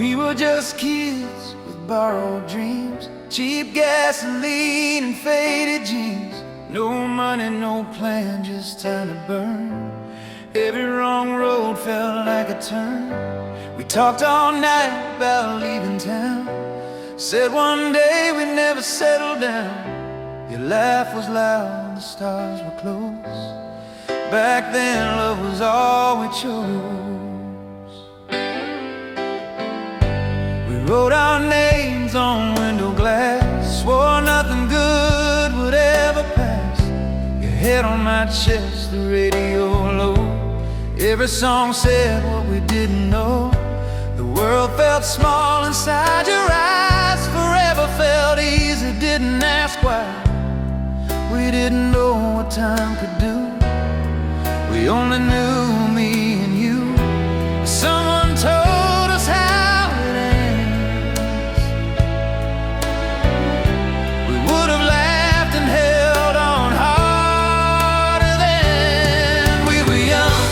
We were just kids with borrowed dreams, cheap gasoline and faded jeans. No money, no plan, just time to burn. Every wrong road felt like a turn. We talked all night about leaving town. Said one day we'd never settle down. Your laugh was loud, the stars were close. Back then love was all we chose. We wrote our names on window glass, swore nothing good would ever pass. Your head on my chest, the radio low. Every song said what we didn't know. The world felt small inside your eyes. Forever felt easy, didn't ask why. We didn't know what time could do. We only knew me and you. Someone told us how it ends. We would have laughed and held on harder then. We were young,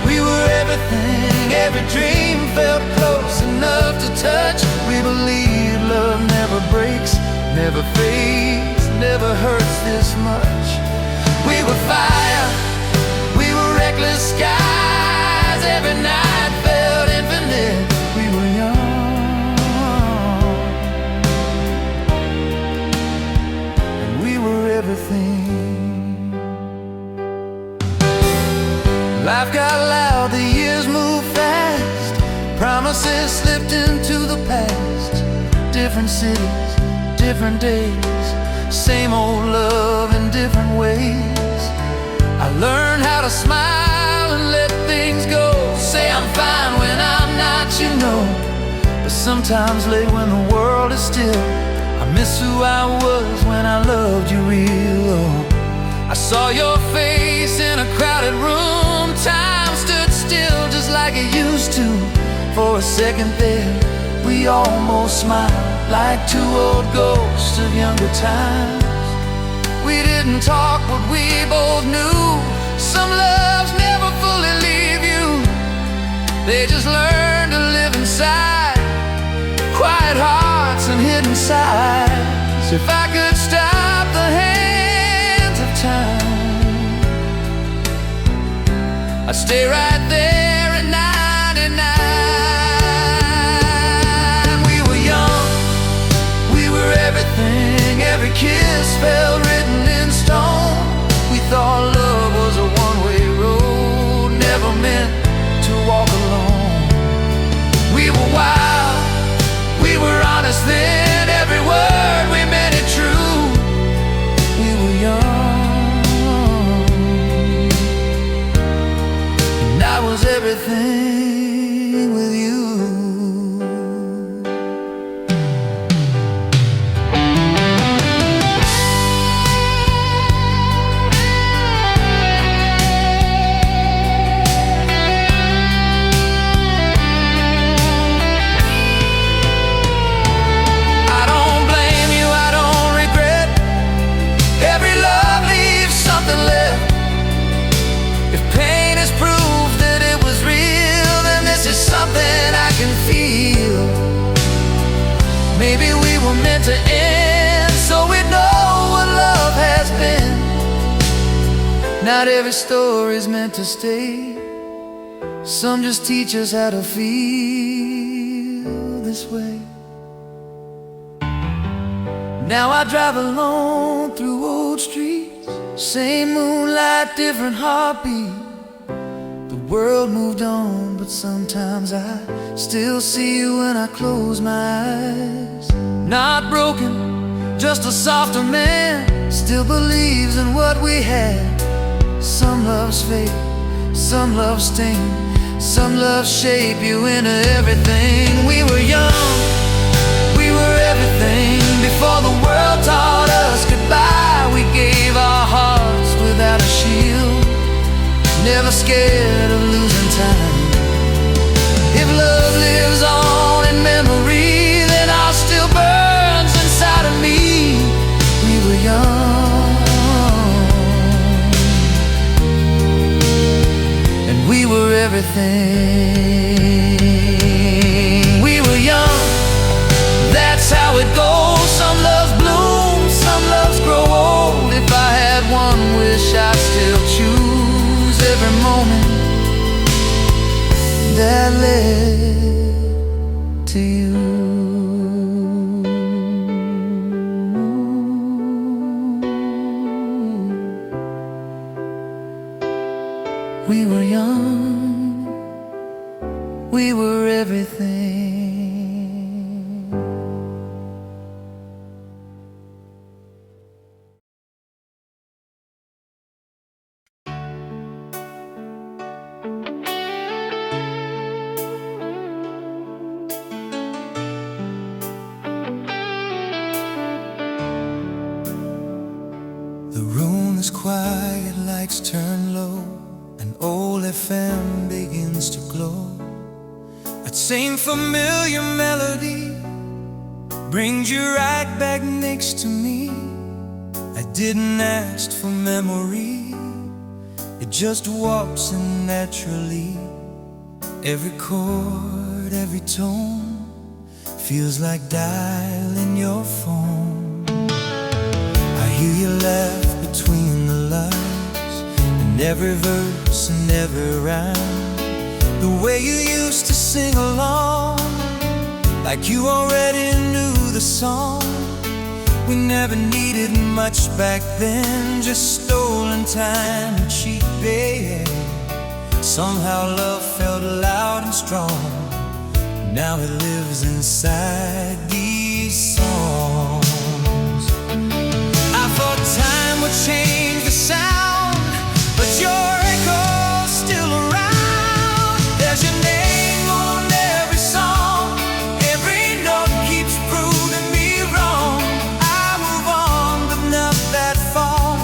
we were everything. Every dream felt close enough to touch. We believed love never breaks, never fades, never hurts this much. We were fire, we were reckless skies. Every night felt infinite. We were young, and we were everything. Life got loud, the years moved fast. Promises slipped into the past. Different cities, different days, same old love in different ways. I learned how to smile and let things go. Say I'm fine when I'm not, you know. But sometimes late when the world is still, I miss who I was when I loved you real low. I saw your face in a crowded room. Time stood still just like it used to. For a second there, we almost smiled like two old ghosts of younger times. We didn't talk, but we both knew some loves never fully leave you. They just learn to live inside quiet hearts and hidden sides. If I could stop the hands of time, I'd stay right there at 99. We were young, we were everything. Every kiss felt written in stone. We thought love was a one-way road, never meant to walk alone. We were wild, we were honest then. Every word we meant it true. We were young, and I was everything with you. Maybe we were meant to end, so we know what love has been. Not every story's meant to stay. Some just teach us how to feel this way. Now I drive alone through old streets, same moonlight, different heartbeat. The world moved on, but sometimes I still see you when I close my eyes. Not broken, just a softer man, still believes in what we had. Some loves fade, some loves sting, some loves shape you into everything. We were young, we were everything. Before the world taught us goodbye, we gave our hearts without a shield, never scared of losing time. If love lives on in memory, then I'll still burns inside of me. We were young, and we were everything. to you. We were young, we were everything. The room is quiet, lights turn low, an old FM begins to glow. That same familiar melody brings you right back next to me. I didn't ask for memory, it just walks in naturally. Every chord, every tone feels like dialing your phone. I hear you laugh between the lines, in every verse and every rhyme. The way you used to sing along, like you already knew the song. We never needed much back then, just stolen time and cheap bed. Somehow love felt loud and strong, now it lives inside these songs. I thought time would change the sound, but your echo's still around. There's your name on every song, every note keeps proving me wrong. I move on, but not that far.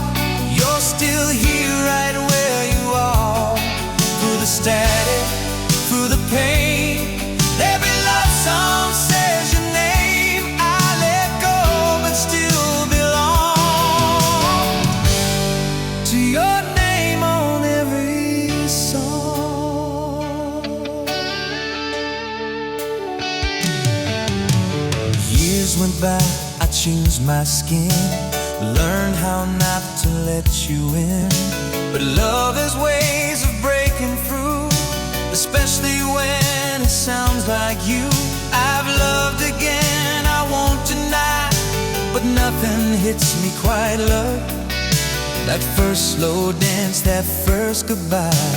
You're still here right where you are. Through the static, through the pain, every love song says your name. I let go, but still belong to your name on every song. Years went by, I changed my skin, learned how not to let you in. But love has ways of breaking through, especially when it sounds like you. I've loved again, I won't deny, but nothing hits me quite love. That first slow dance, that first goodbye,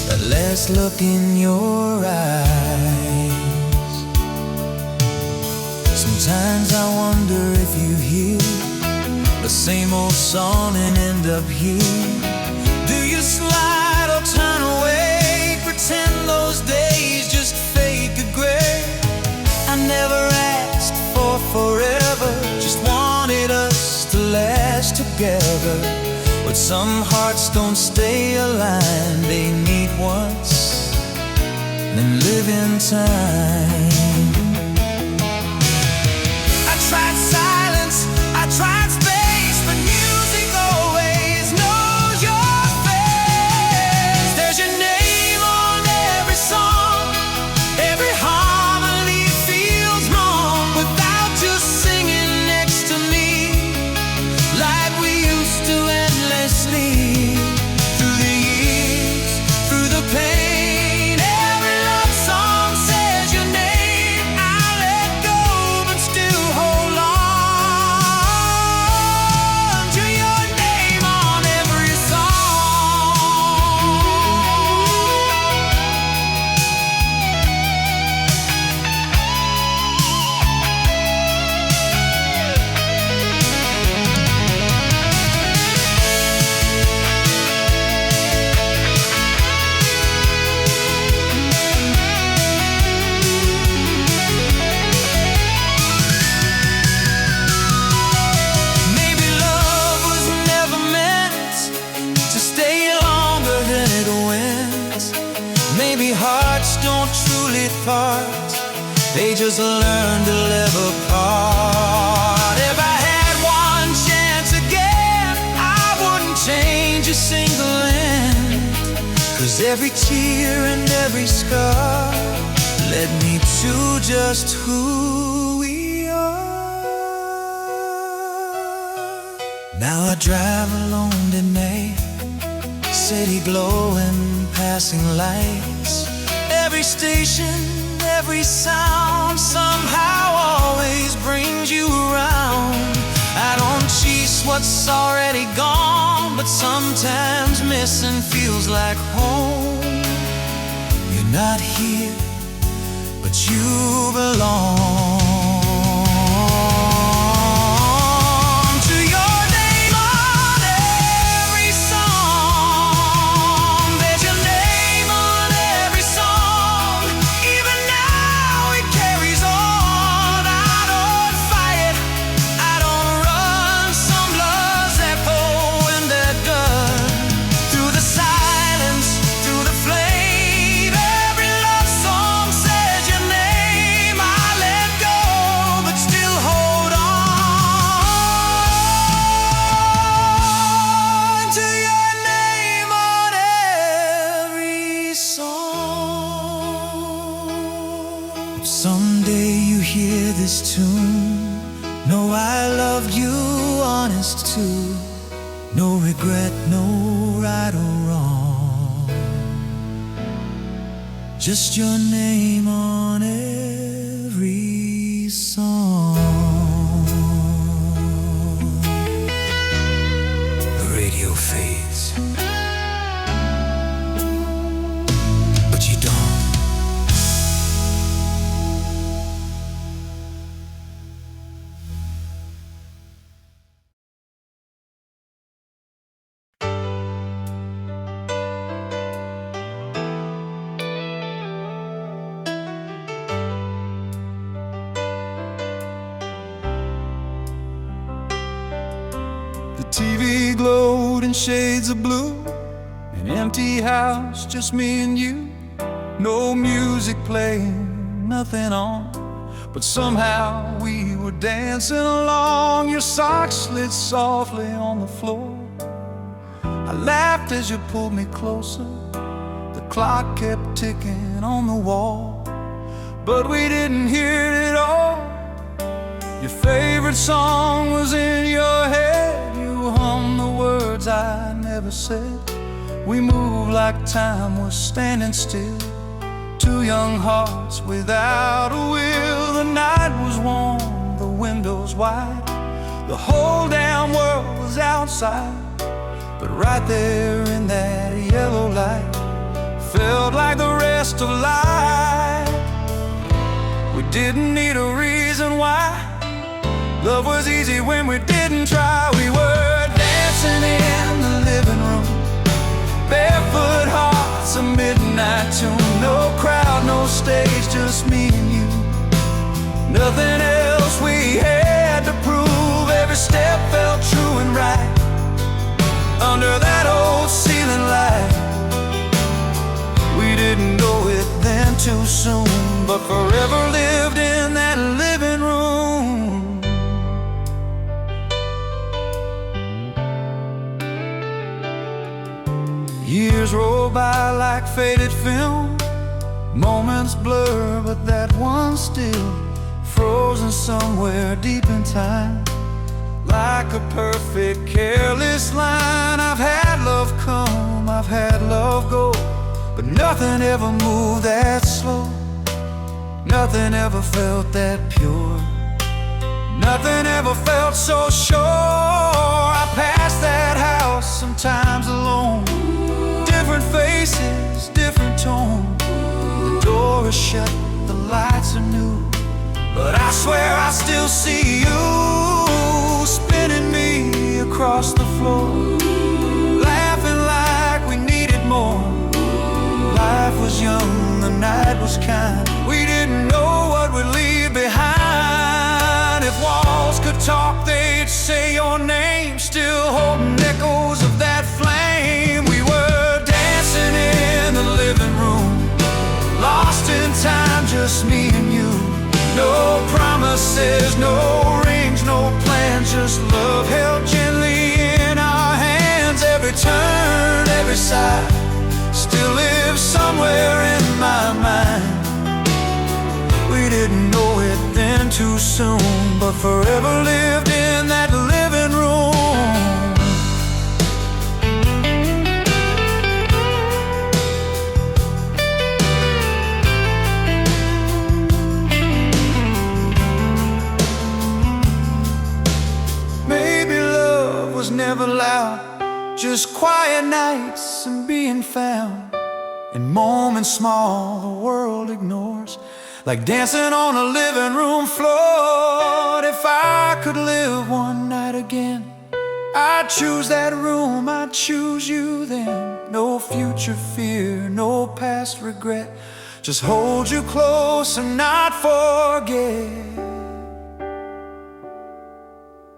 that last look in your eyes. Sometimes I wonder if you hear the same old song and end up here. Do you slide or turn away, pretend those days just fade to gray? I never asked for forever, just wanted us to last together. But some hearts don't stay aligned, they meet once, then live in time. I tried silence, I tried space, but music always knows your face. There's your name on every song, every harmony feels wrong without you singing next to me, like we used to endlessly. Through the years, through the pain, every love song says your name. I let go, but still hold on to your name on every song. Maybe love was never meant to stay longer than it went. Maybe hearts don't truly part, they just learn to live apart. If I had one chance again, I wouldn't change a single end, 'cause every tear and every scar led me to just who we are. Now I drive alone tonight, city glowing, passing lights. Every station, every sound somehow always brings you around. I don't chase what's already gone, but sometimes missing feels like home. You're not here, but you belong. Someday you hear this tune, know I loved you, honest too. No regret, no right or wrong, just your name on every song. The radio fades, but you don't. TV glowed in shades of blue, an empty house, just me and you. No music playing, nothing on, but somehow we were dancing along. Your socks slid softly on the floor. I laughed as you pulled me closer. The clock kept ticking on the wall, but we didn't hear it all. Your favorite song was in your head. You hummed the words I never said. We moved like time was standing still, two young hearts without a will. The night was warm, the windows wide, the whole damn world was outside. But right there in that yellow light, felt like the rest of life. We didn't need a reason why. Love was easy when we didn't try. We were dancing in the living room, barefoot hearts, a midnight tune. No crowd, no stage, just me and you. Nothing else we had to prove. Every step felt true and right under that old ceiling light. We didn't know it then too soon, but forever lived in that living room. Years roll by like faded film, moments blur, but that one still frozen somewhere deep in time, like a perfect careless line. I've had love come, I've had love go, but nothing ever moved that slow. Nothing ever felt that pure. Nothing ever felt so sure. I passed that house sometimes alone. Different faces, different tone. The door is shut, the lights are new, but I swear I still see you spinning me across the floor, laughing like we needed more. Life was young, the night was kind. We didn't know what we'd leave behind. If walls could talk, they'd say your name, still holding echoes of that flame. We were dancing in the living room, lost in time, just me and you. No promises, no rings, no plans, just love held gently in our hands. Every turn, every side still lives somewhere in my mind. We didn't know it then too soon, but forever lived in that living room. never loud, just quiet nights and being found in moments small the world ignores, like dancing on a living room floor. If I could live one night again, I'd choose that room, I'd choose you then. No future fear, no past regret, just hold you close and not forget.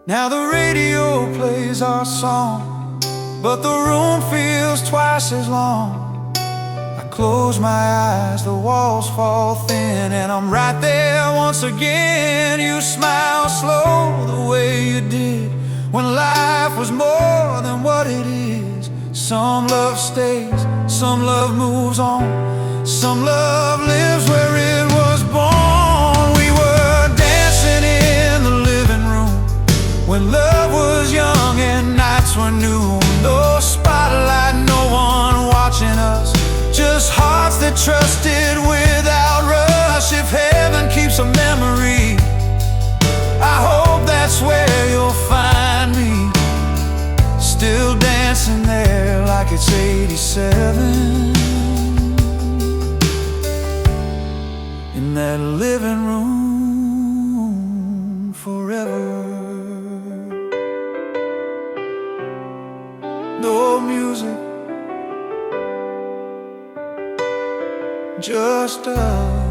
Now the radio plays our song, but the room feels twice as long. I close my eyes, the walls fall thin, and I'm right there once again. You smile slow the way you did when life was more than what it is. Some love stays, some love moves on, some love lives where it was born. We were dancing in the living room when love was young and nights were new. No spotlight, no one watching us, just hearts that trusted without rush. If heaven keeps a memory, I hope that's where you'll find me, still dancing there like it's 87, in that living room forever. No music, just us.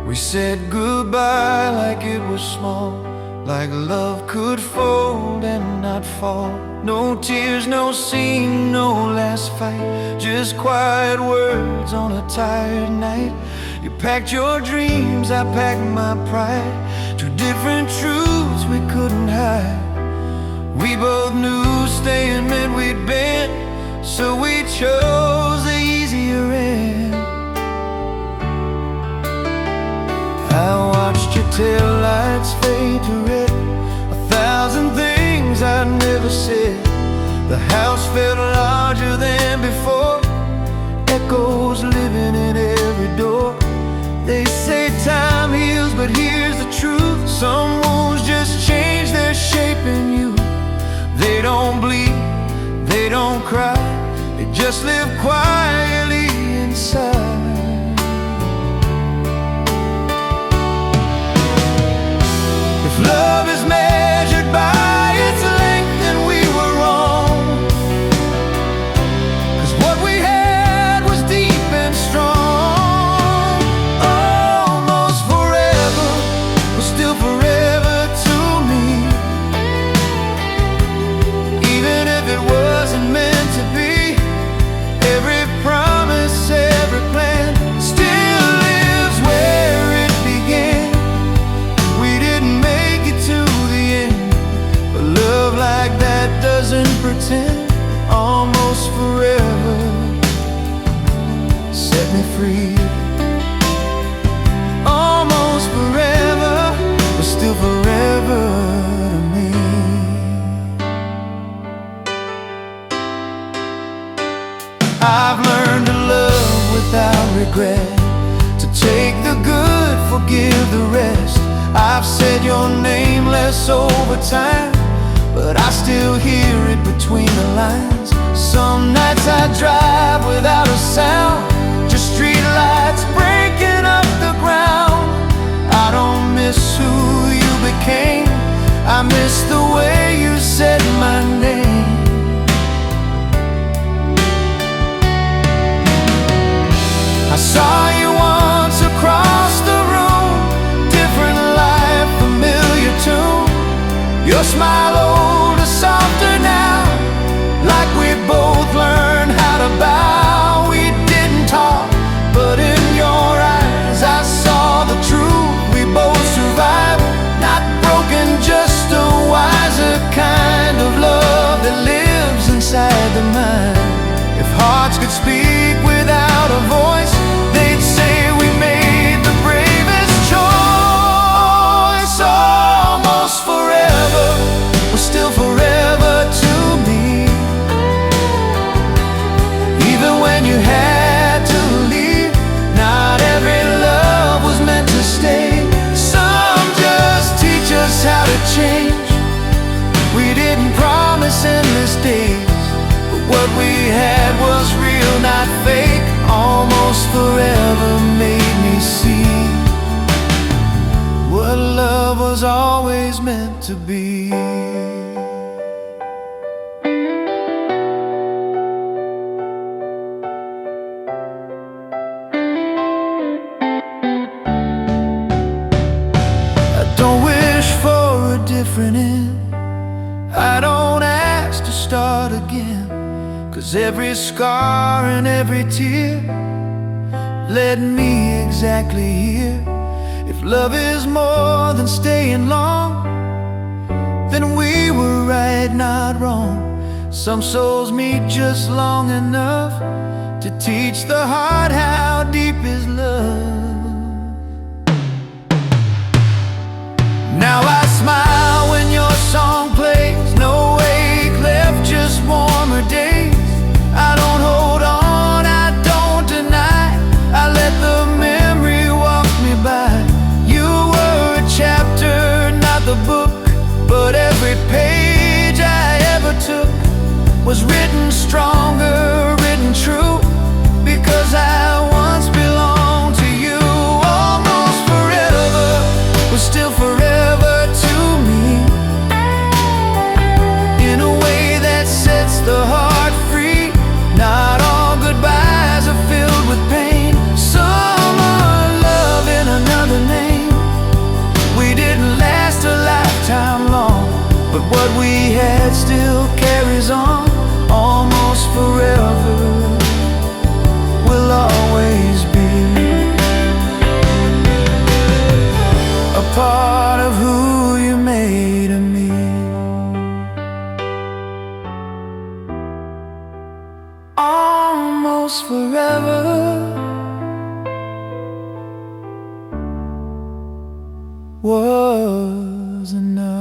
We said goodbye like it was small, like love could fold and not fall. No tears, no scene, no last fight, just quiet words on a tired night. You packed your dreams, I packed my pride, two different truths we couldn't hide. We both knew staying meant we'd bend, so we chose the easier end. I watched your taillights fade to red, 1,000 things I'd never said. The house felt larger than before, echoes living in every door. They say time heals, but here's the truth, some wounds just change their shape in you. They don't bleed, they don't cry, they just live quietly inside. Love is measured by its length, and we were wrong, 'cause what we had was deep and strong. Almost forever was still forever to me, even if it wasn't meant to be. Every promise, every plan still lives where it began. We didn't make it to the end, but love like that doesn't pretend. Almost forever set me free. Almost forever, but still forever to me. I've learned to love without regret, to take the good, forgive the rest. I've said your name less over time, but I still hear it between the lines. Some nights I drive without a sound, just street lights breaking up the ground. I don't miss who you became, I miss the way you said my name. I saw you once across the room, different life, familiar tune. Your smile older, softer now, like we both learned how to bow. We didn't talk, but in your eyes I saw the truth. We both survived, not broken, just a wiser kind of love that lives inside the mind. If hearts could speak without a voice, they'd say we made we had was real, not fake. Almost forever made me see what love was always meant to be. I don't wish for a different end. I don't ask to start again, 'cause every scar and every tear led me exactly here. If love is more than staying long, then we were right, not wrong. Some souls meet just long enough to teach the heart how deep is love. Now I smile when your song plays. No ache left, just warmer days. I don't hold on, I don't deny. I let the memory walk me by. You were a chapter, not the book, but every page I ever took was written stronger, written true, because I once belonged to you. Almost forever was still forever to me, in a way that sets the heart free. Not all goodbyes are filled with pain. Some are love in another name. We didn't last a lifetime long, but what we had still carries on. Almost forever will always be a part of who you made of me. Almost forever was enough.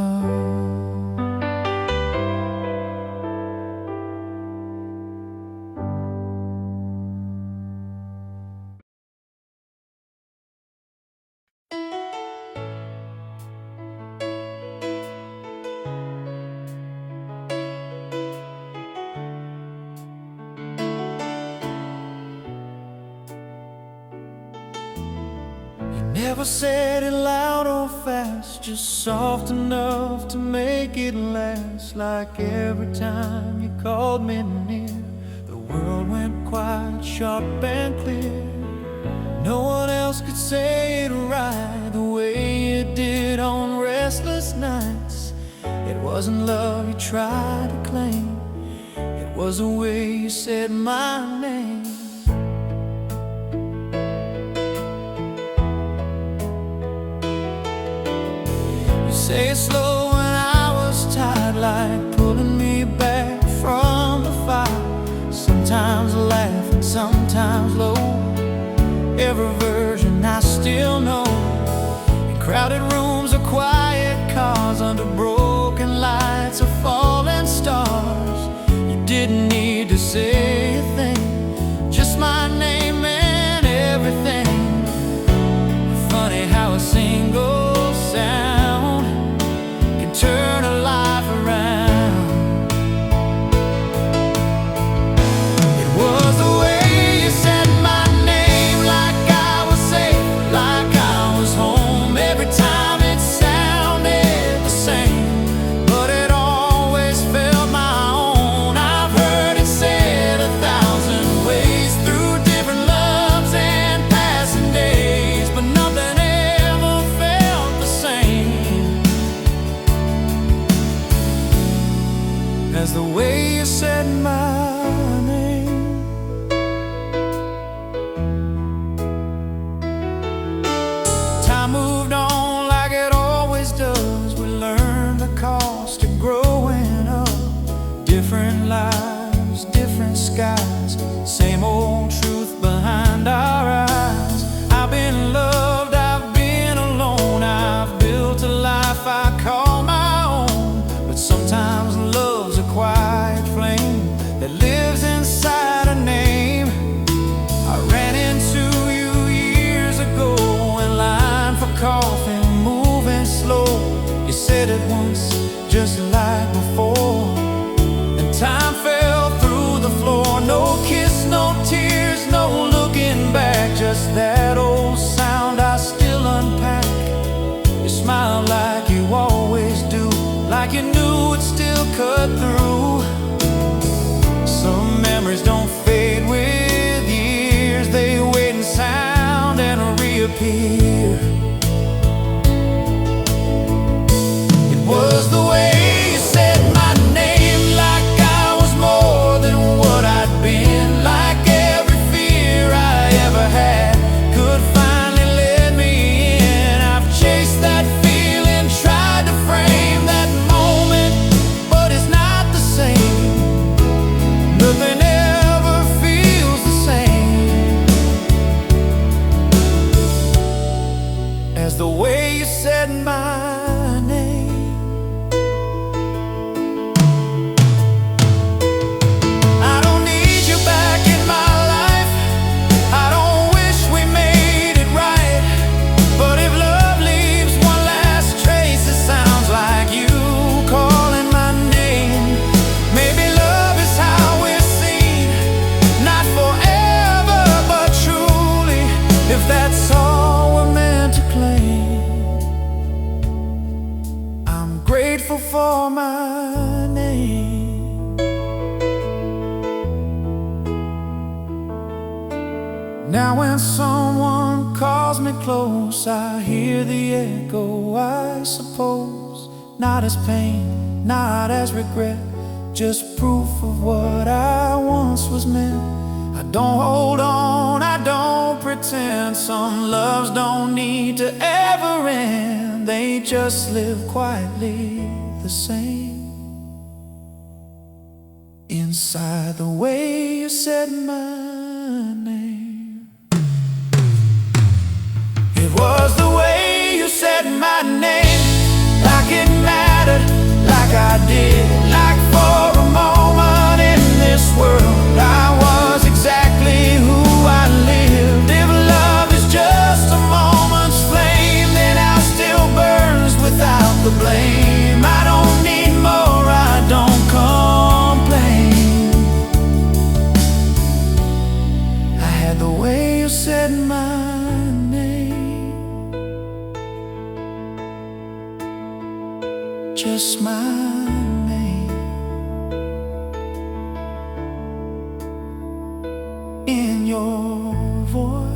Never said it loud or fast, just soft enough to make it last. Like every time you called me near, the world went quiet, sharp and clear. No one else could say it right the way you did on restless nights. It wasn't love you tried to claim, it was the way you said my name. Say it slow when I was tired, like pulling me back from the fire. Sometimes laugh and sometimes low, every version I still know. In crowded rooms or quiet cars, under broken lights or falling stars. You didn't need to say a thing, just my name and everything. Funny how a single sound turn a life around. It was the way you said my name, like I was safe, like I was home. Every time it sounded the same, but it always felt my own. I've heard it said 1,000 ways, through different loves and passing days, but nothing ever felt the same as the way you said my name. Time moved on like it always does. We learned the cost of growing up. Different lives, different skies, same old truth behind our eyes. I've been loved, I've been alone, I've built a life I call my own. But sometimes love's a quiet flame that lives inside a name. I ran into you years ago in line for coffee, moving slow. You said it once, just like before, and time fell through the floor. blood through. Some memories don't fade with years, they wait in sound and reappear. It was the way you said my name, like I was more than what I'd been, like every fear I ever had could finally let me in. I've chased that feeling, tried to frame that moment, but it's not the same. Nothing ever feels the same as the way you said my name. I don't need you back in my life, I don't wish we made it right, but if love leaves one last trace, it sounds like you calling my name. Maybe love is how we're seen, not forever but truly, if that's all we're meant to claim. I'm grateful for my name. Now when someone calls me close, I hear the echo, I suppose. Not as pain, not as regret, just proof of what I once was meant. I don't hold on, I don't pretend. Some loves don't need to ever end, they just live quietly the same. Inside the way you said my name. It was the way you said my name, like it mattered, like I did, like for a moment in this world I was exactly who I lived. If love is just a moment's flame, then I still burns without the blame. I don't need more, I don't complain. I had the way you said my name, just my name, in your voice.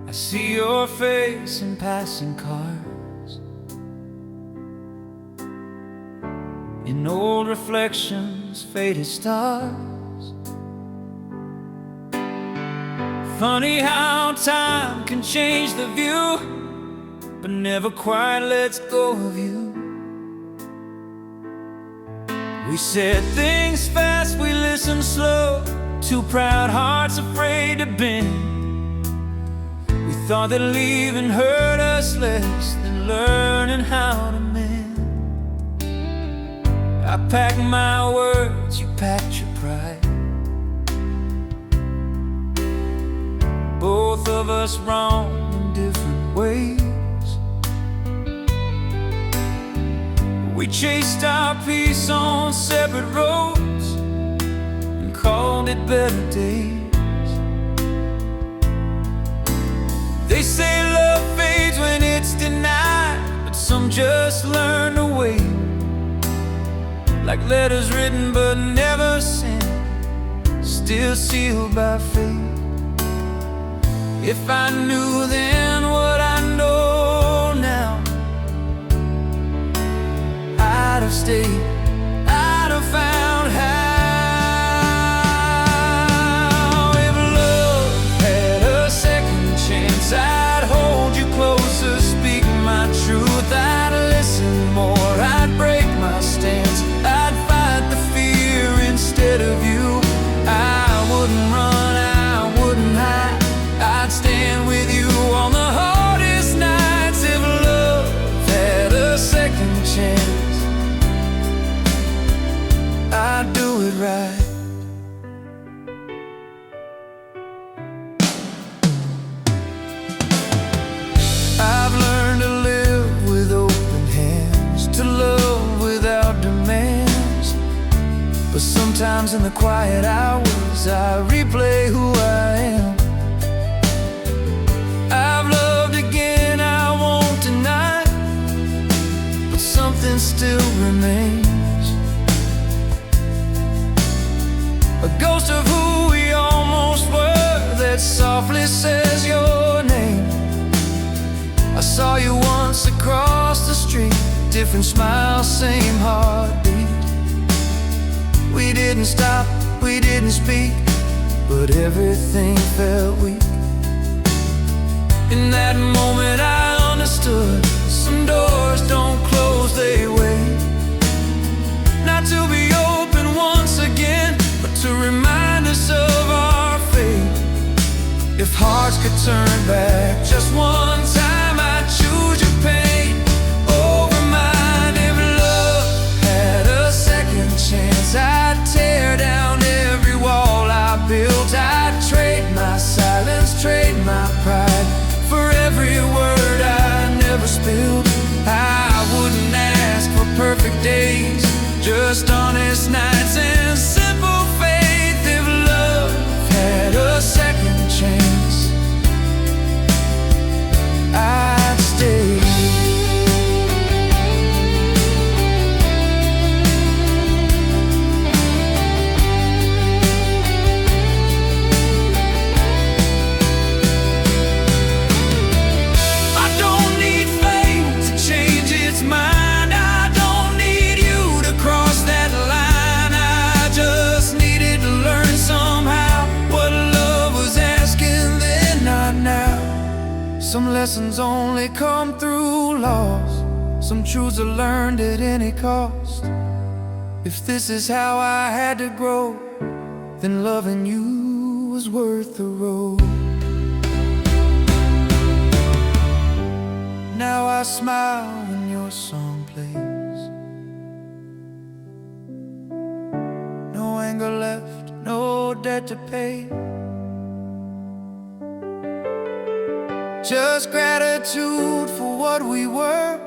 I see your face in passing cars, in old reflections, faded stars. Funny how time can change the view, but never quite lets go of you. We said things fast, we listened slow, two proud hearts afraid to bend. We thought that leaving hurt us less than learning how to mend. I packed my words, you packed your pride. Both of us wrong in different ways. We chased our peace on separate roads and called it better days. They say love fades when it's denied, but some just learn to wait. Like letters written but never sent, still sealed by fate. If I knew then what I know now, I'd have stayed, I'd have found how. If love had a second chance, I'd hold you closer, speak my truth. I'd listen more, I'd break my stance, I'd fight the fear instead of you. I wouldn't run, I wouldn't hide, I'd stand with you on the hardest night. Sometimes in the quiet hours I replay who I am. I've loved again, I won't deny, but something still remains. A ghost of who we almost were that softly says your name. I saw you once across the street, different smile, same heartbeat. We didn't stop, we didn't speak, but everything felt weak. In that moment I understood, some doors don't close, they wait. Not to be open once again, but to remind us of our fate. If hearts could turn back just one time, I'd choose your pain over mine. If love had a second chance, I'd tear down every wall I built. I'd trade my silence, trade my pride for every word I never spilled. I wouldn't ask for perfect days, just honest nights and simple faith. If love had a second chance, I'd stay. Some lessons only come through loss, some truths are learned at any cost. If this is how I had to grow, then loving you was worth the road. Now I smile when your song plays. No anger left, no debt to pay. Just gratitude for what we were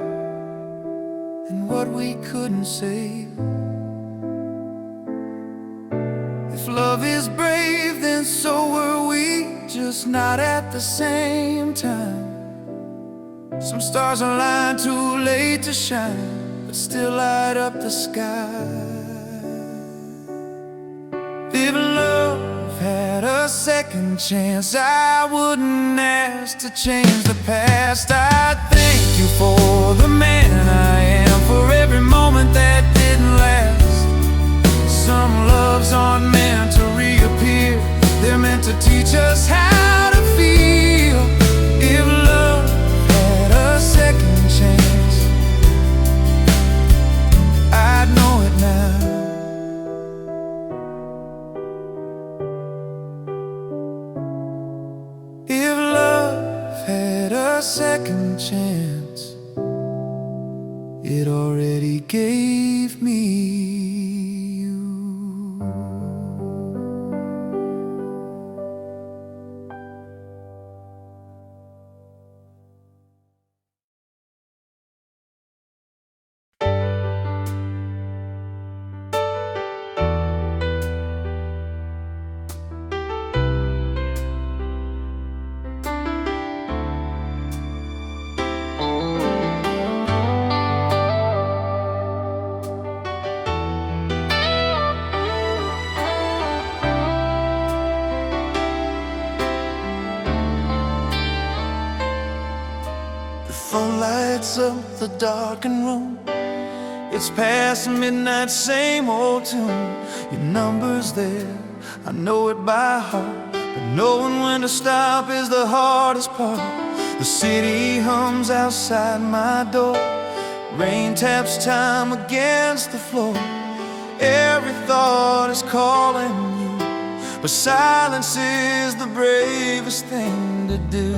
and what we couldn't save. If love is brave, then so were we, just not at the same time. Some stars align too late to shine, but still light up the sky. If love had a second chance, I wouldn't ask to change the past. I'd thank you for the man I am, for every moment that didn't last. Some loves aren't meant to reappear, they're meant to teach us how to feel. If love had a second chance, I'd know it now. If love had a second chance, it already gave me you. Phone lights up the darkened room. It's past midnight, same old tune. Your number's there, I know it by heart, but knowing when to stop is the hardest part. The city hums outside my door, rain taps time against the floor. Every thought is calling you, but silence is the bravest thing to do.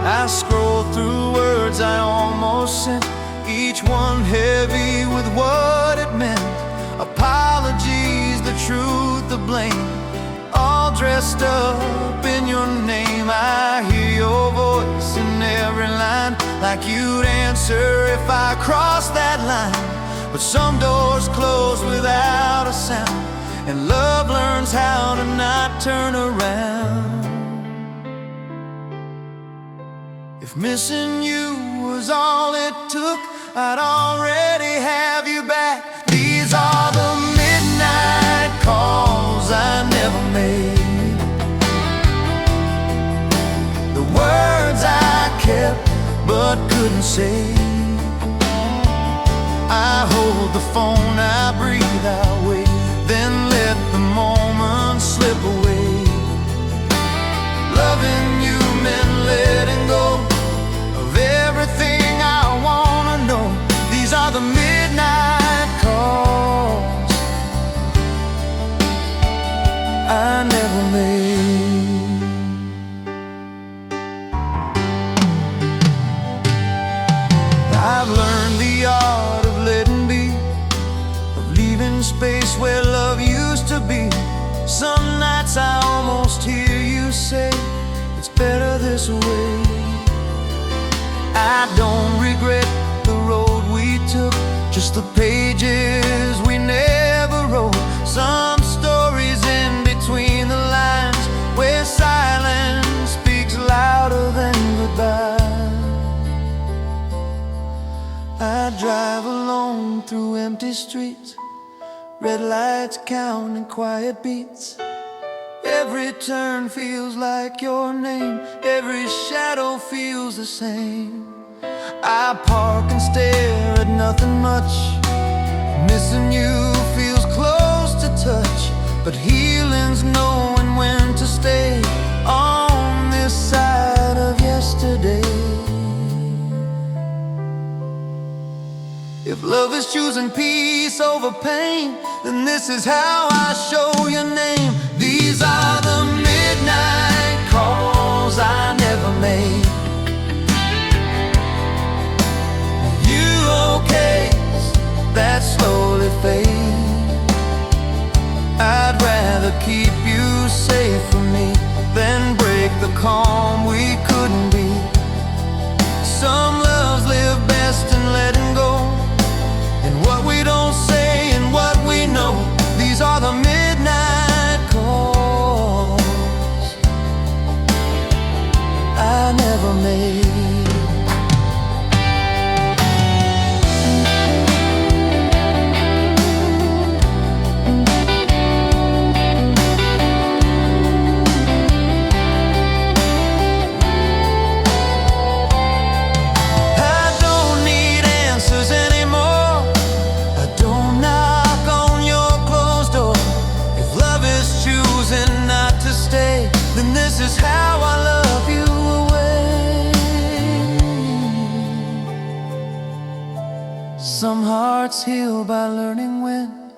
I scroll through words I almost sent, each one heavy with what it meant. Apologies, the truth, the blame, all dressed up in your name. I hear your voice in every line, like you'd answer if I crossed that line. but some doors close without a sound, and love learns how to not turn around. If missing you was all it took, I'd already have you back. These are the midnight calls I never made, the words I kept but couldn't say. I hold the phone, I breathe, I wait, then let the moment slip away. Loving you meant letting go of everything I wanna know. These are the midnight calls I never made. I've learned the art of letting be, of leaving space where love used to be. Some nights I almost hear you say, it's better this way. I don't regret the road we took, just the pages we never wrote. Some stories in between the lines, where silence speaks louder than goodbye. I drive alone through empty streets, red lights counting quiet beats. Every turn feels like your name, every shadow feels the same. I park and stare at nothing much, missing you feels close to touch, but healing's knowing when to stay on this side of yesterday. If love is choosing peace over pain, then this is how I show your name. These are the midnight calls I never made. You okays that slowly fade. I'd rather keep you safe from me than break the calm we couldn't be. Some loves live best in letting go, and what we don't say and what we know. These are the midnight calls I never made. This is how I love you away. Some hearts heal by learning when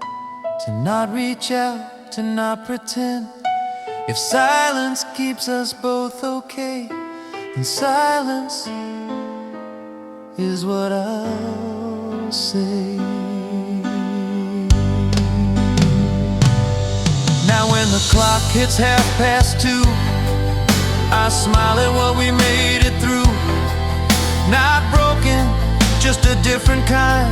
to not reach out, to not pretend. If silence keeps us both okay, then silence is what I'll say. Now when the clock hits 2:30, I smile at what we made it through. Not broken, just a different kind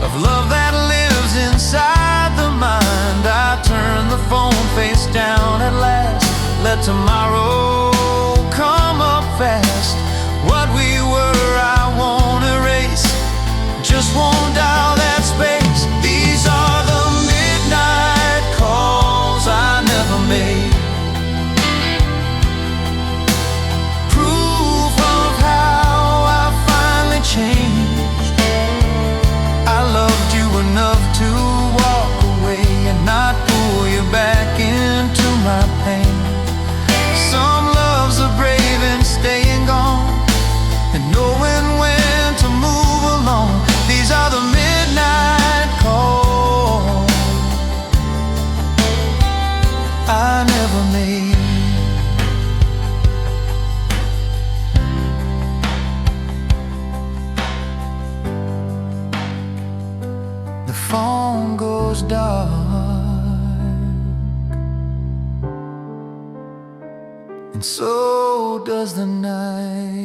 of love that lives inside the mind. I turn the phone face down at last, let tomorrow come up fast. What we were I won't erase, just won't dial that space. These are the midnight calls I never made. Changed. I loved you enough to walk away and not pull you back into my pain. Some loves are brave in staying gone and knowing when to move along. These are the midnight calls I never made. Phone goes dark, and so does the night.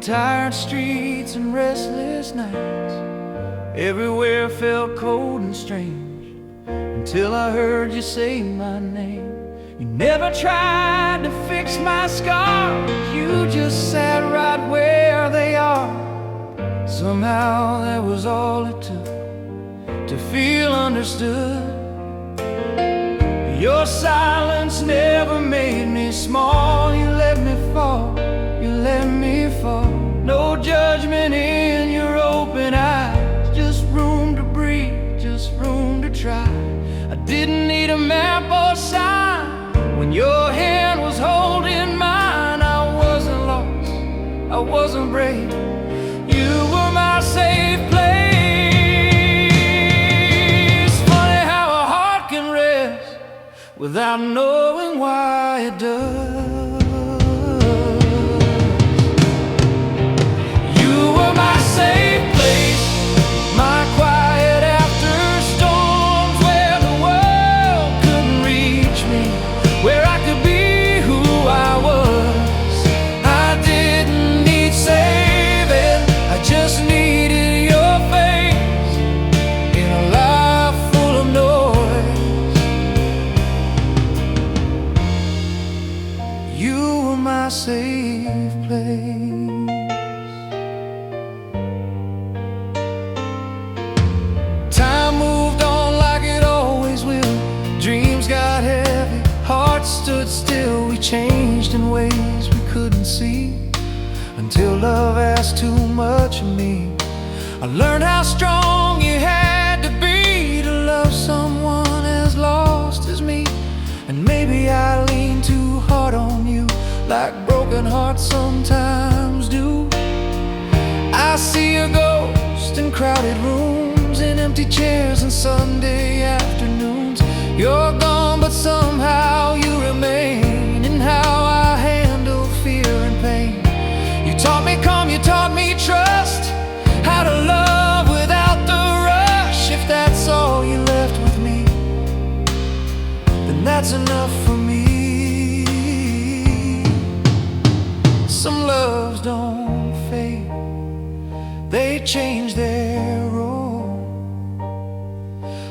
tired streets and restless nights. Everywhere felt cold and strange until I heard you say my name. You never tried to fix my scars, you just sat right where they are. Somehow that was all it took to feel understood. Your silence never made me small. You let me fall, you let me fall. No judgment in your open eyes, just room to breathe, just room to try. I didn't need a map or sign. When your hand was holding mine, I wasn't lost, I wasn't brave. You were my safe place. Funny how a heart can rest without knowing why it does. You were my safe place, my quiet after storms, where the world couldn't reach me, where I could be who I was. I didn't need saving, I just needed your face in a life full of noise. You were my safe place. Time moved on like it always will. Dreams got heavy, hearts stood still. We changed in ways we couldn't see until love asked too much of me. I learned how strong you had to be to love someone as lost as me. And maybe I leaned too hard on you, like broken hearts sometimes do. I see a ghost in crowded rooms, in empty chairs and Sunday afternoons. You're gone, but somehow you remain in how I handle fear and pain. You taught me calm, you taught me trust, how to love without the rush. If that's all you left with me, then that's enough for me. Some loves don't fade, they change their role.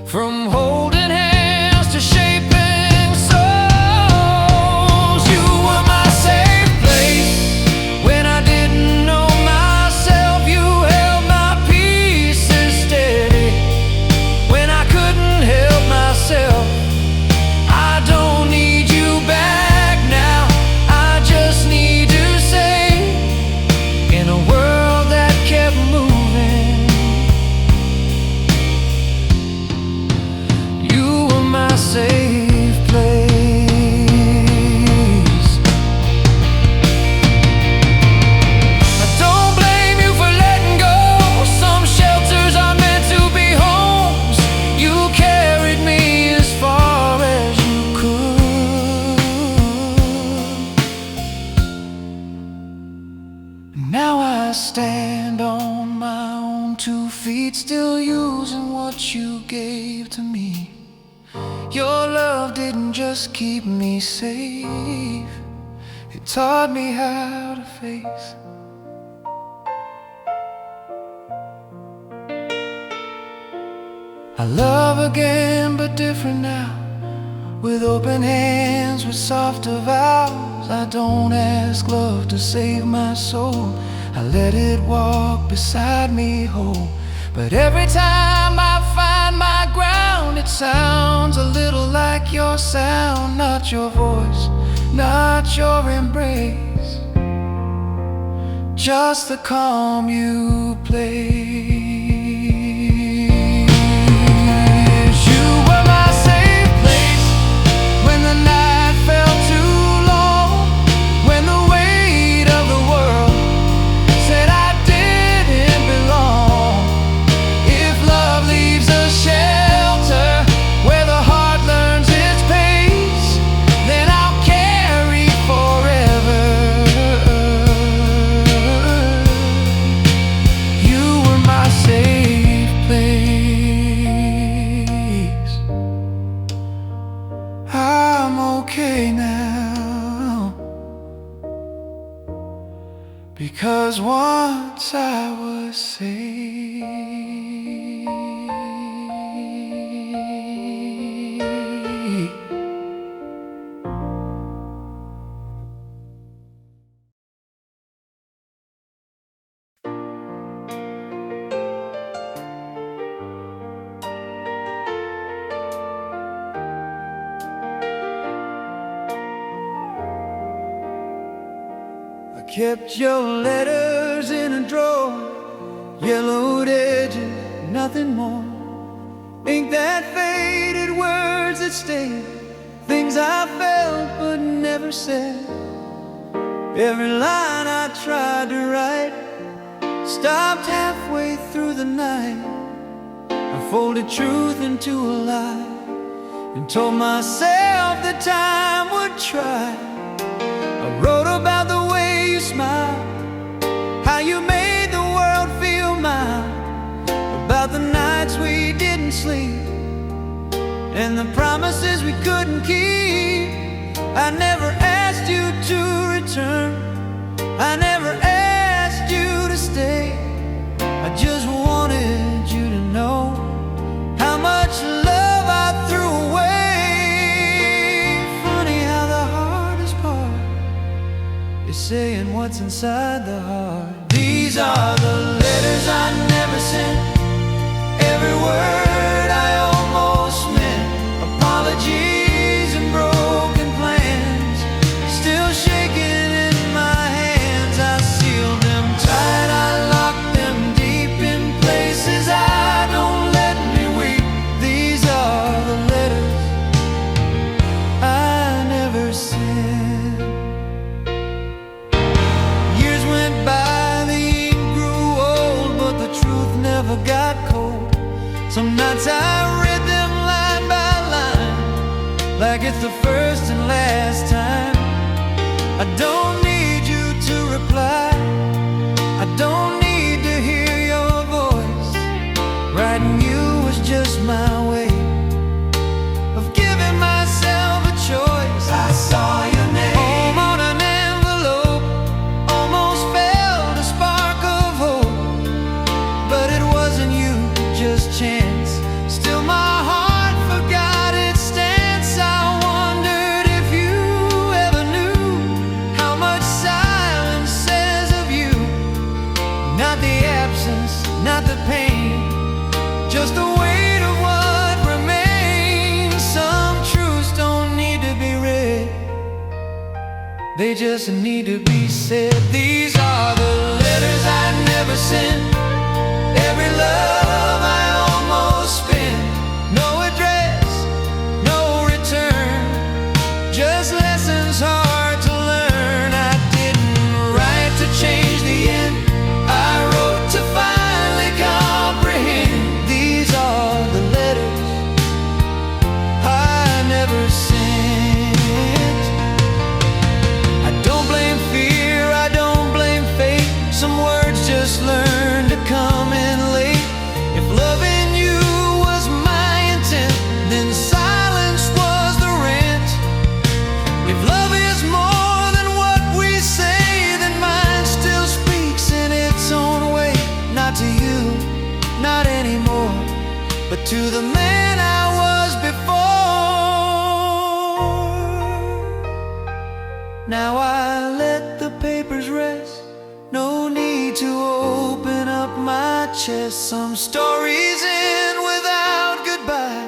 From holding hands to shaping souls. You were my safe place when I didn't know myself. You held my pieces steady when I couldn't help myself. I don't need you back now, I just need to say, in a world that kept moving, you were my safe place. I don't blame you for letting go. Some shelters are meant to be homes. You carried me as far as you could. Now I stand on my own 2 feet, still using what you gave to me. Your love didn't just keep me safe, it taught me how to face. I love again, but different now, with open hands, with softer vows. I don't ask love to save my soul, I let it walk beside me whole. But every time I find my ground, it sounds a little like your sound. Not your voice, not your embrace, just the calm you play. You were my safe place when the night felt too long, when the weight of the world said I didn't belong. If love leaves a shelter where the heart learns its pace, then I'll carry forever. You were my safe because once I was saved. Kept your letters in a drawer, yellowed edges, nothing more. Ink that faded, words that stayed, things I felt but never said. Every line I tried to write stopped halfway through the night. I folded truth into a lie and told myself that time would try. I wrote about the way you smiled, how you made the world feel mild, about the nights we didn't sleep and the promises we couldn't keep. I never asked you to return, I never asked you to stay. I just wanted you to know how much love I threw away. Funny how the hardest part is saying what's inside the heart. These are the letters I never sent, every word I almost meant, apologies and broken plans, still shaking in my hands. I sealed them tight, I locked them deep in places I don't let me weep. These are the letters I never sent. Years went by, the ink grew old, but the truth never got cold. Some nights I read them line by line, like it's the first and last time. I don't need you to reply, I don't need to hear your voice. Writing you was just my way of giving myself a choice. I saw your name home on an envelope, almost felt a spark of hope, but it wasn't you, just chance. Still my heart forgot its stance. I wondered if you ever knew how much silence says of you. Not the absence, not the pain, just the weight of what remains. Some truths don't need to be read, they just need to be said. These are the letters I never sent, every love I almost spent. No address, no return, just lessons hard to learn. I didn't write to change the end, I wrote to finally comprehend. These are the letters I never sent. I don't blame fear, I don't blame fate, some words just learn to come in late. If loving you was my intent, then silence was the rent. If love is more than what we say, then mine still speaks in its own way. Not to you, not anymore, but to the man I was before. Now I let the papers rest, no need to open up my chest. Some stories end without goodbye,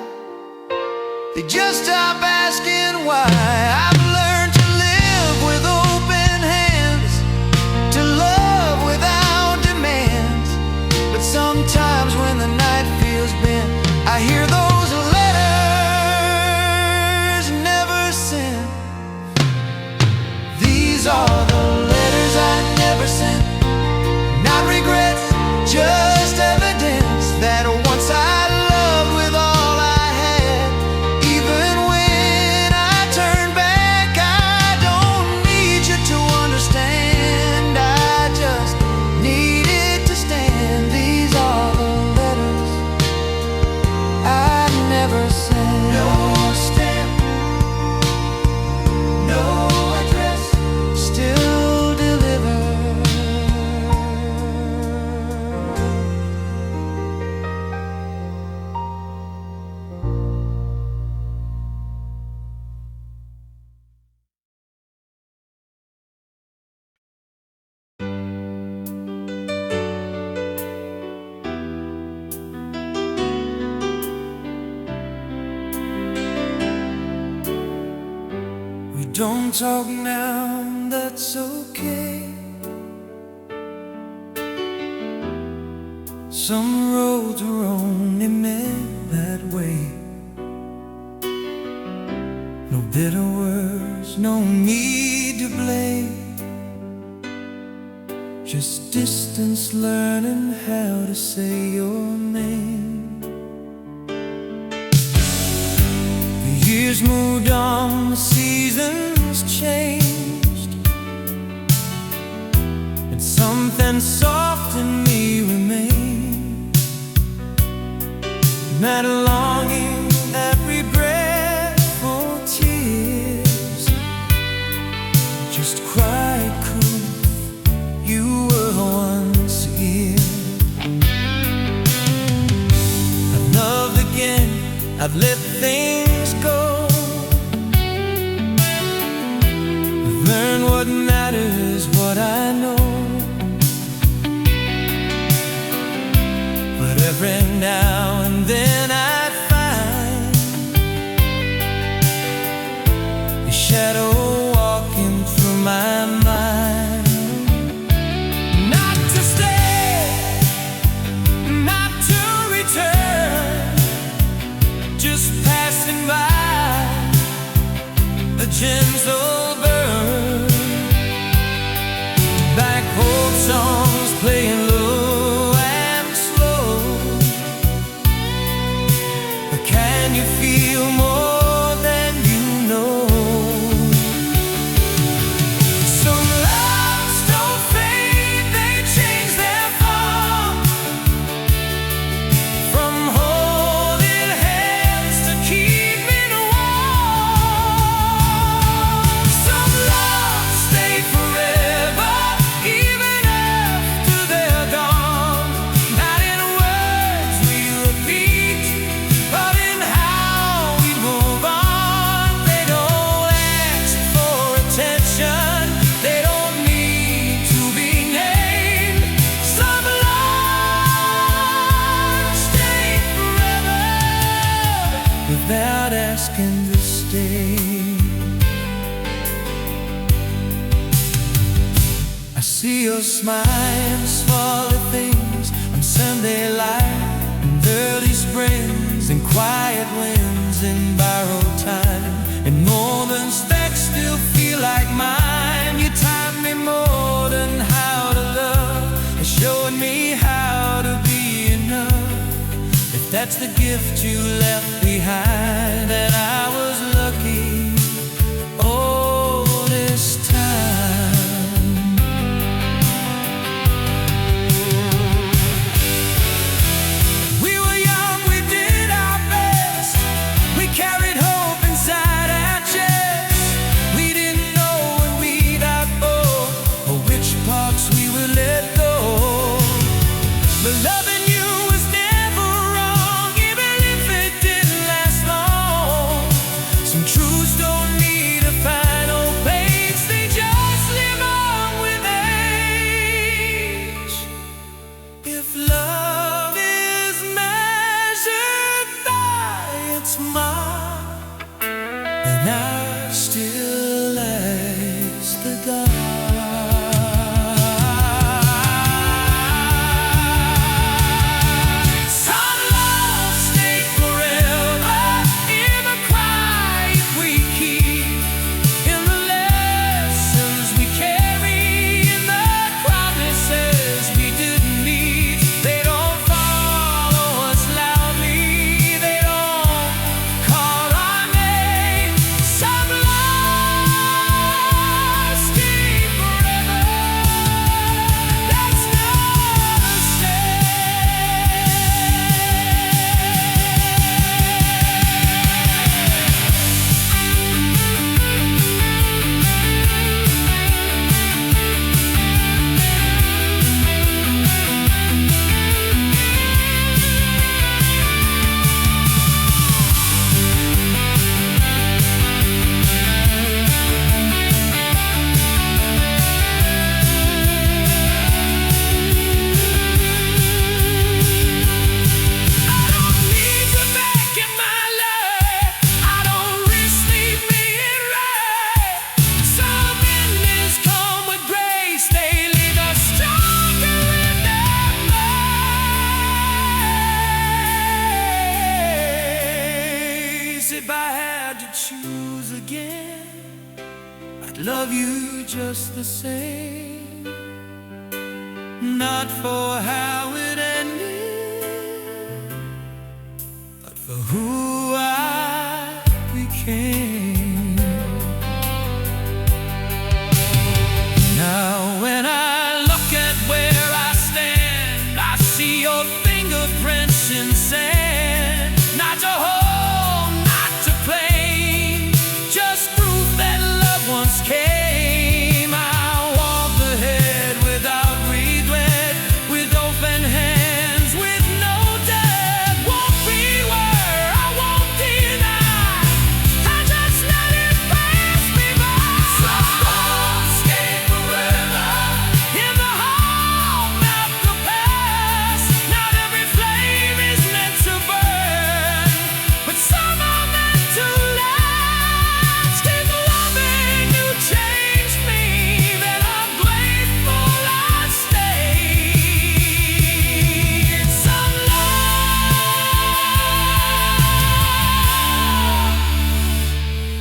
they just stop asking why. I've learned to live with open hands, to love without demands. But sometimes when the night feels bent, I hear those letters never sent. These are the letters I never sent, not regrets, just evidence that once I loved with all I had. Even when I turned back Don't talk now, that's okay. Some roads are only meant that way. No bitter words, no need to blame. Just distance, learning how to say your name. The years moved on, the seasons changed, and something soft in me remained. That longing, that regret for tears. Just cried 'cause you were once here. I've loved again, I've let things go. I've learned what matters, what I know. But every now and then I find a shadow walking through my mind. Not to stay, not to return, just passing by, a gentle burn. Back old songs playing low and slow. But can you feel more than you know? Some loves don't fade, they change their form. From holding hands to keeping warm. Some loves stay forever, even after they're gone. Not in words we repeat, but in how we move on. They don't ask for attention, they don't need to be named. Some loves stay forever, without asking to stay. I see your smile, smaller things on Sunday light and early springs and quiet winds in borrowed time. And moments that still feel like mine. You taught me more than how to love, and showed me how to be enough. If that's the gift you left behind, then I was lucky all this time. We were young, we did our best. We carried hope inside our chests. We didn't know when we got old, or which parts we would let go. But loving you was never wrong, even if it didn't last long. love you just the same, not for how it ended, but for who I became. Now when I look at where I stand, I see your fingerprints in sand. Not to hold, not to claim, just proof that love once came. I walk ahead without regret, with open hands, with no debt. Won't be where I won't deny, I just let it pass me by. Some storms stay forever in the home of the past. Not every flame is meant to burn, but some are meant to last. Keep loving, you changed me, then I'm grateful I stayed. Some love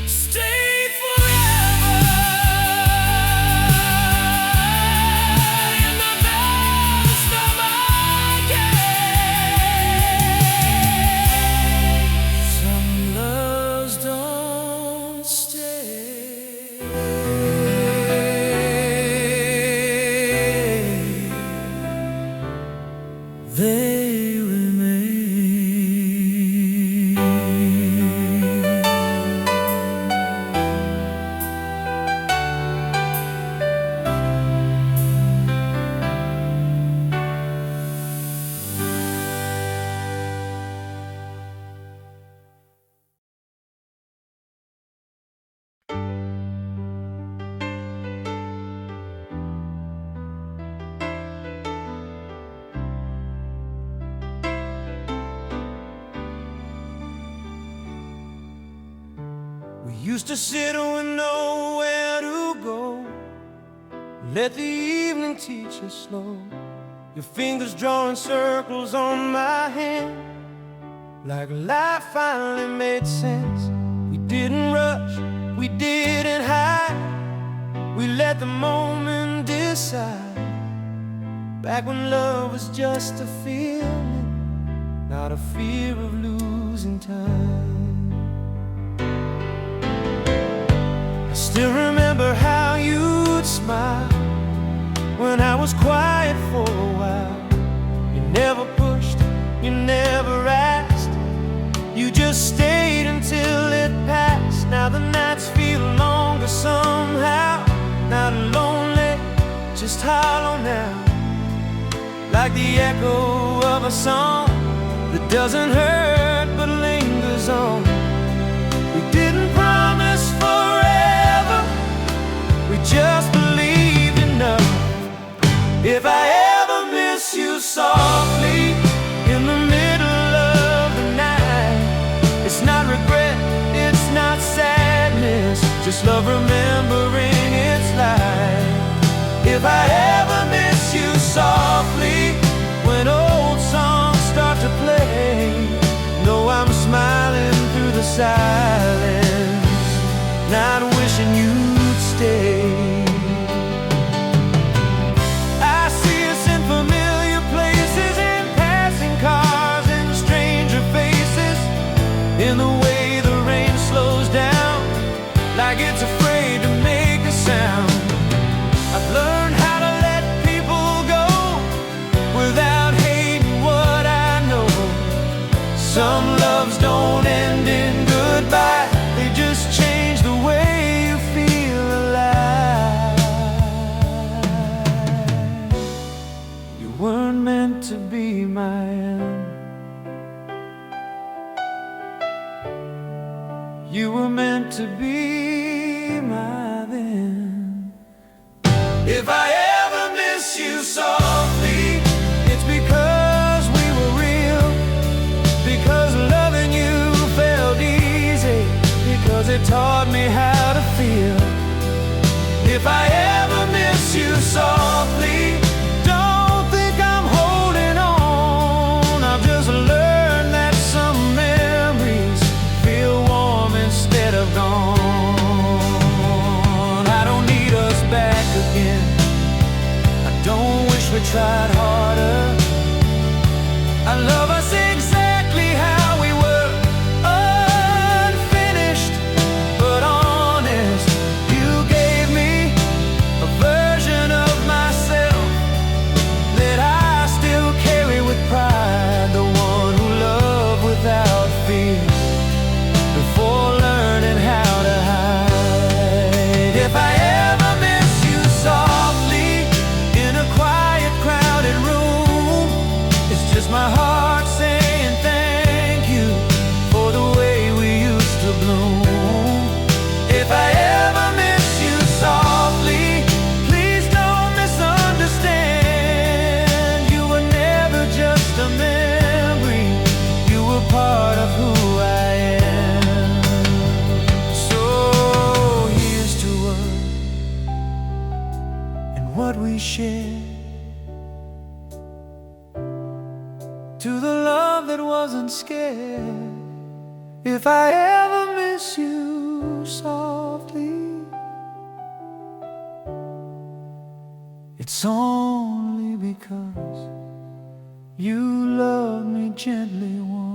stayed forever in the best of my days. Some loves don't stay, they remain. We used to sit with nowhere to go, let the evening teach us slow. Your fingers drawing circles on my hand, like life finally made sense. We didn't rush, we didn't hide, we let the moment decide. Back when love was just a feeling, not a fear of losing time. I still remember how you'd smile when I was quiet for a while. You never pushed, you never asked, you just stayed until it passed. Now the nights feel longer somehow, not lonely, just hollow now, like the echo of a song that doesn't hurt but lingers on. We didn't promise forever, we just believed enough. If I ever miss you softly in the middle of the night, it's not regret, it's not sadness, just love remembering its light. If I ever miss you softly when old songs start to play, know I'm smiling through the silence, not wishing you'd stay. I see us in familiar places, in passing cars and stranger faces, in the way the rain slows down, like it's afraid to make a sound. I've learned how to let people go without hating what I know. Some loves don't end in goodbye, they just change the way you feel alive. You weren't meant to be my end, you were meant to be my then. If I ever miss you softly, it's because we were real, because loving you felt easy, because it taught me how to feel. If I ever miss you softly, don't think I'm holding on, I've just learned that some memories feel warm instead of gone. Don't wish we tried harder. I love us exactly how we were, unfinished but honest. You gave me a version of myself that I still carry with pride. The one who loved without fear before learning how to hide. If I ever miss you softly in a quiet, crowded room, it's just my heart saying thank you for the way we used to bloom. If I ever miss you softly, please don't misunderstand. You were never just a memory, you were part of who I am. So here's to us and what we share, to the love that wasn't scared. If I ever miss you softly, it's only because you love me gently once.